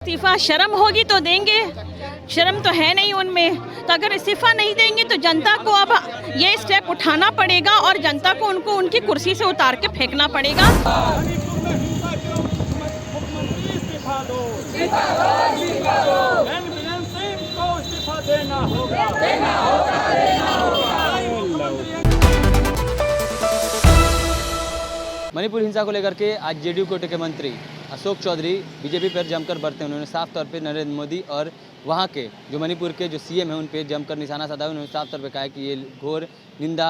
इस्तीफा शर्म होगी तो देंगे, शर्म तो है नहीं उनमें। तो अगर इस्तीफा नहीं देंगे तो जनता को अब ये स्टेप उठाना पड़ेगा और जनता को उनको उनकी कुर्सी से उतार के फेंकना पड़ेगा। मणिपुर हिंसा को लेकर के आज जेडीयू कोटे के मंत्री अशोक चौधरी बीजेपी पर जमकर बरते। उन्होंने साफ तौर पे नरेंद्र मोदी और वहाँ के जो मणिपुर के जो सीएम हैं उन पे जमकर निशाना साधा। उन्होंने साफ तौर पे कहा है कि ये घोर निंदा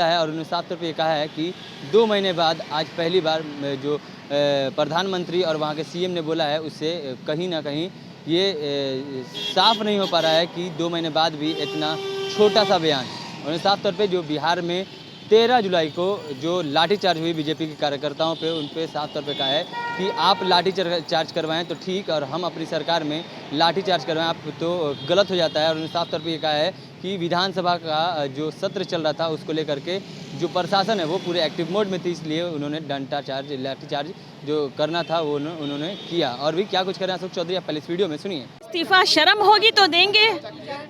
है और उन्होंने साफ तौर पे ये कहा है कि 2 महीने बाद आज पहली बार जो प्रधानमंत्री और वहाँ के सीएम ने बोला है उससे कहीं ना कहीं ये साफ नहीं हो पा रहा है कि 2 महीने बाद भी इतना छोटा सा बयान। उन्होंने साफ तौर पे जो बिहार में 13 जुलाई को जो लाठीचार्ज हुई बीजेपी के कार्यकर्ताओं पे उन पे साफ तौर पे कहा है कि आप लाठीचार्ज करवाएं तो ठीक, और हम अपनी सरकार में लाठीचार्ज करवाएं आप तो गलत हो जाता है। और उन्होंने साफ तौर पे ये कहा है कि विधानसभा का जो सत्र चल रहा था उसको लेकर के जो प्रशासन है वो पूरे एक्टिव मोड में थी, इसलिए उन्होंने लाठीचार्ज जो करना था वो उन्होंने किया। और भी क्या कुछ करें अशोक चौधरी, आप पहले इस वीडियो में सुनिए। इस्तीफा शर्म होगी तो देंगे,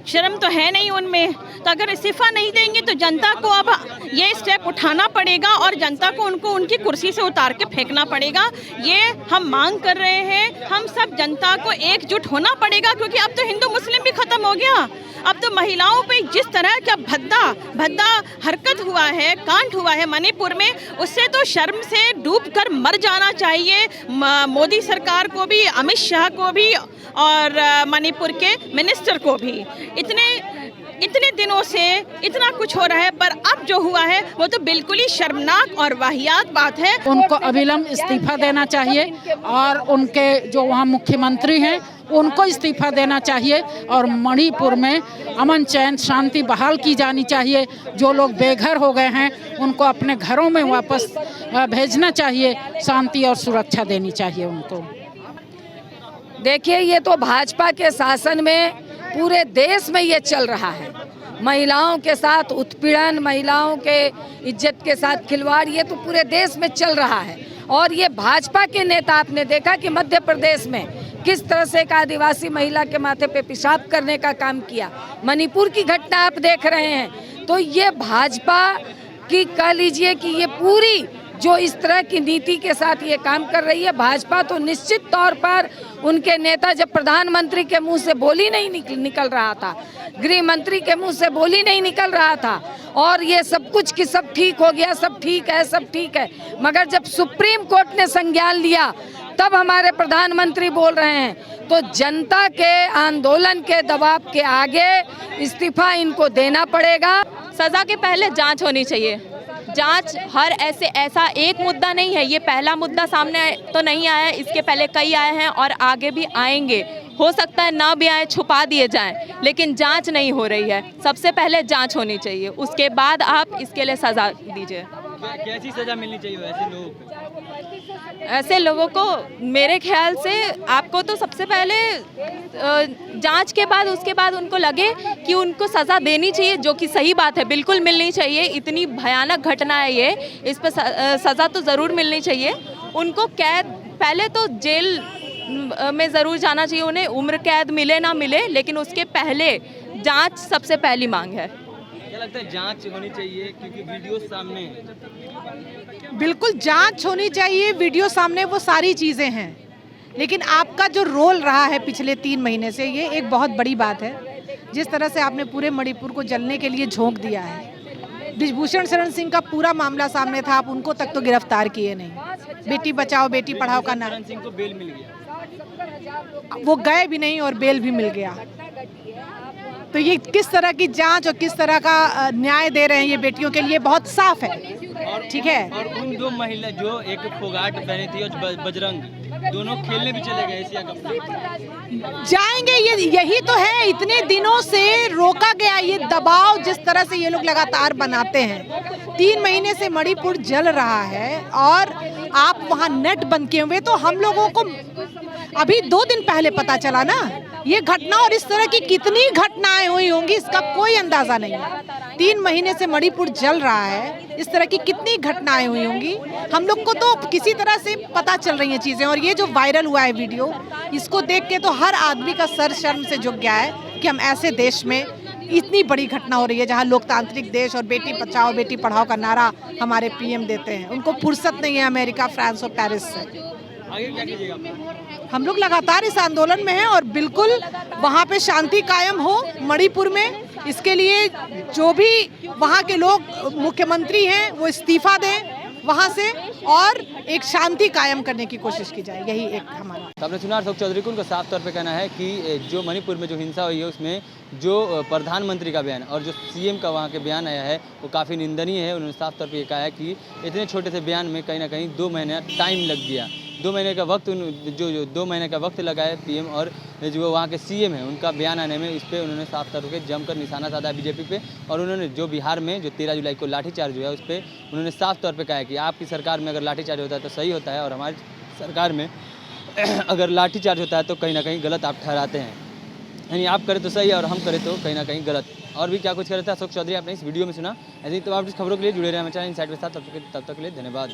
शर्म तो है नहीं उनमें। तो अगर इस्तीफा नहीं देंगे तो जनता को अब ये स्टेप उठाना पड़ेगा और जनता को उनको उनकी कुर्सी से उतार के फेंकना पड़ेगा। ये हम मांग कर रहे हैं। हम सब जनता को एकजुट होना पड़ेगा, क्योंकि अब तो हिंदू मुस्लिम भी खत्म हो गया। अब तो महिलाओं पे जिस तरह का भद्दा हरकत हुआ है, कांड हुआ है मणिपुर में, उससे तो शर्म से डूबकर मर जाना चाहिए मोदी सरकार को भी, अमित शाह को भी और मणिपुर के मिनिस्टर को भी। इतने दिनों से इतना कुछ हो रहा है, पर अब जो हुआ है वो तो बिल्कुल ही शर्मनाक और वाहियात बात है। उनको अविलंब इस्तीफा देना चाहिए और उनके जो वहाँ मुख्यमंत्री हैं उनको इस्तीफा देना चाहिए और मणिपुर में अमन चैन शांति बहाल की जानी चाहिए। जो लोग बेघर हो गए हैं उनको अपने घरों में वापस भेजना चाहिए, शांति और सुरक्षा देनी चाहिए उनको। देखिए, ये तो भाजपा के शासन में पूरे देश में ये चल रहा है। महिलाओं के साथ उत्पीड़न, महिलाओं के इज्जत के साथ खिलवाड़, ये तो पूरे देश में चल रहा है। और ये भाजपा के नेता, आपने देखा कि मध्य प्रदेश में किस तरह से एक आदिवासी महिला के माथे पे पेशाब करने का काम किया। मणिपुर की घटना आप देख रहे हैं। तो ये भाजपा की कह लीजिए कि ये पूरी जो इस तरह की नीति के साथ ये काम कर रही है, भाजपा तो निश्चित तौर पर उनके नेता, जब प्रधानमंत्री के मुंह से बोली नहीं निकल रहा था, गृह मंत्री के मुंह से बोली नहीं निकल रहा था, और ये सब कुछ कि सब ठीक हो गया, सब ठीक है, मगर जब सुप्रीम कोर्ट ने संज्ञान लिया तब हमारे प्रधानमंत्री बोल रहे हैं। तो जनता के आंदोलन के दबाव के आगे इस्तीफा इनको देना पड़ेगा। सजा के पहले जांच होनी चाहिए। जांच हर ऐसा एक मुद्दा नहीं है, ये पहला मुद्दा सामने तो नहीं आया, इसके पहले कई आए हैं और आगे भी आएंगे। हो सकता है ना भी आए, छुपा दिए जाएं, लेकिन जांच नहीं हो रही है। सबसे पहले जांच होनी चाहिए, उसके बाद आप इसके लिए सजा दीजिए। कैसी सजा मिलनी चाहिए ऐसे लोगों को? मेरे ख्याल से आपको तो सबसे पहले जांच के बाद, उसके बाद उनको लगे कि उनको सज़ा देनी चाहिए, जो कि सही बात है, बिल्कुल मिलनी चाहिए। इतनी भयानक घटना है ये, इस पर सज़ा तो ज़रूर मिलनी चाहिए। उनको कैद, पहले तो जेल में ज़रूर जाना चाहिए, उन्हें उम्र कैद मिले ना मिले, लेकिन उसके पहले जांच सबसे पहली मांग है। क्या लगता है जांच होनी चाहिए, क्योंकि वीडियो सामने? बिल्कुल जांच होनी चाहिए, वीडियो सामने, वो सारी चीज़ें हैं। लेकिन आपका जो रोल रहा है पिछले 3 महीने से, ये एक बहुत बड़ी बात है। जिस तरह से आपने पूरे मणिपुर को जलने के लिए झोंक दिया है। ब्रिजभूषण शरण सिंह का पूरा मामला सामने था, आप उनको तक तो गिरफ्तार किए नहीं। बेटी बचाओ बेटी पढ़ाओ का नाम, शरण सिंह को बेल मिल गया, वो गए भी नहीं और बेल भी मिल गया। तो ये किस तरह की जांच और किस तरह का न्याय दे रहे हैं ये बेटियों के लिए, बहुत साफ है। ठीक है। और उन 2 महिला जो एक फोगाट पहनी थी और बजरंग, दोनों खेलने भी चले गए एशिया कप में। जाएंगे, यही तो है। इतने दिनों से रोका गया ये दबाव, जिस तरह से ये लोग लगातार बनाते हैं। 3 महीने से मणिपुर जल रहा है और आप वहाँ नेट बंद किए हुए। तो हम लोगों को अभी 2 दिन पहले पता चला ना ये घटना, और इस तरह की कितनी घटनाएं हुई होंगी इसका कोई अंदाजा नहीं है। 3 महीने से मणिपुर जल रहा है, इस तरह की कितनी घटनाएं हुई होंगी। हम लोग को तो किसी तरह से पता चल रही हैं चीजें, और ये जो वायरल हुआ है वीडियो, इसको देख के तो हर आदमी का सर शर्म से झुक गया है कि हम ऐसे देश में इतनी बड़ी घटना हो रही है जहां लोकतांत्रिक देश और बेटी बचाओ बेटी पढ़ाओ का नारा हमारे पीएम देते हैं। उनको फुर्सत नहीं है अमेरिका, फ्रांस और पेरिस से। आगे क्या कीजिएगा आप? हम लोग लगातार इस आंदोलन में हैं और बिल्कुल वहाँ पे शांति कायम हो मणिपुर में। इसके लिए जो भी वहाँ के लोग मुख्यमंत्री हैं वो इस्तीफा दें वहाँ से, और एक शांति कायम करने की कोशिश की जाए, यही एक हमारा। तो आपने सुना अशोक चौधरी को, उनका साफ तौर पे कहना है कि जो मणिपुर में जो हिंसा हुई है उसमें जो प्रधानमंत्री का बयान और जो सीएम का वहाँ के बयान आया है वो काफ़ी निंदनीय है। उन्होंने साफ तौर पे ये कहा है कि इतने छोटे से बयान में कहीं ना कहीं 2 महीने टाइम लग गया। 2 महीने का वक्त जो 2 महीने का वक्त लगा है पीएम और जो वहाँ के सीएम है उनका बयान आने में, इस पर उन्होंने साफ तौर पर जमकर निशाना साधा बीजेपी पे। और उन्होंने जो बिहार में जो 13 जुलाई को लाठीचार्ज हुआ है उस पर उन्होंने साफ तौर पर कहा है कि आपकी सरकार में अगर लाठीचार्ज होता है तो सही होता है, और हमारी सरकार में अगर लाठीचार्ज होता है तो कहीं ना कहीं गलत आप ठहराते हैं। यानी आप करें तो सही है और हम करें तो कहीं ना कहीं गलत। और भी क्या कुछ कर रहे थे अशोक चौधरी आपने इस वीडियो में सुना। ऐसे ही तो आप इस खबरों के लिए जुड़े रहे हमारे चैनल इनसाइड के साथ। तब तक के लिए धन्यवाद।